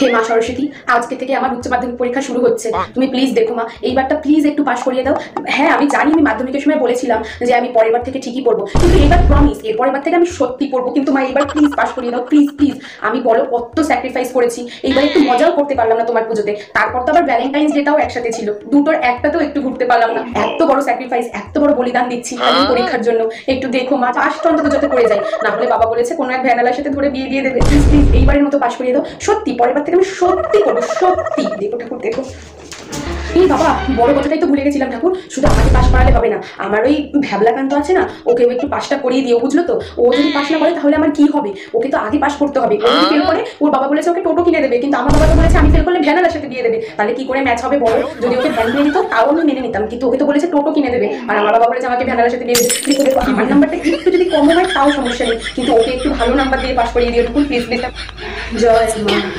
হে মা সরস্বতী, আজকে থেকে আমার উচ্চ মাধ্যমিক পরীক্ষা শুরু হচ্ছে। তুমি প্লিজ দেখো মা, এইবারটা প্লিজ একটু পাস করিয়ে দাও। হ্যাঁ আমি জানি, আমি মাধ্যমিকের সময় বলেছিলাম যে আমি পরের বার থেকে ঠিকই পড়বো, কিন্তু এবার প্রমিস এর পরের বার থেকে আমি সত্যি পড়বো। কিন্তু মা এবার প্লিজ পাস করিয়ে দাও, প্লিজ প্লিজ। আমি বলো কত স্যাক্রিফাইস করেছি, এইবার একটু মজাও করতে পারলাম না তোমার পুজোতে। তারপর তো আবার ভ্যালেন্টাইন্স ডেটাও একসাথে ছিল, দুটোর একটাতেও একটু ঘুরতে পারলাম না। এত বড় স্যাক্রিফাইস, এত বড় বলিদান দিচ্ছি খালি পরীক্ষার জন্য। একটু দেখো মা, পাসটা অন্তত যাতে করে যায়, না হলে বাবা বলেছে কোনো এক ভ্যানালার সাথে ধরে বিয়ে দিয়ে দেবে। প্লিজ প্লিজ এইবারের মতো পাস করিয়ে দাও, সত্যি পরের বার থেকে আমি সত্যি করবো, সত্যি। দেখো ঠাকুর দেখো। এই বাবা, বড় কথাটাই তো ভুলে গেছিলাম ঠাকুর, শুধু আমাকে পাশ করালে হবে না, আমার ওই ভ্যাবলাকান্ত আছে না, ওকেও একটু পাশটা করিয়ে দিও, বুঝলো তো? ও যদি পাশ না করে তাহলে আমার কি হবে? ওকে তো আগে পাশ করতে হবে। ও যদি ফেল করে, ওর বাবা বলেছে ওকে টোটো কিনে দেবে, কিন্তু আমার বাবা তো বলেছে আমি ফেল করলে ভ্যানালার সাথে দিয়ে দেবে। তাহলে কি করে ম্যাচ হবে বলো? যদি ওকে ভ্যান কিনে দিত তাও আমি মেনে নিতাম, কিন্তু ওকে তো বলেছে টোটো কিনে দেবে, আর আমার বাবা বলেছে আমাকে ভ্যানালার সাথে দিয়ে দেবে। দেখো দেখো, আমার নাম্বারটা একটু যদি কম হয় তাও সমস্যা নেই, কিন্তু ওকে একটু ভালো নাম্বার দিয়ে পাশ করিয়ে দিও ঠাকুর, প্লিজ প্লিজ। জয় মা।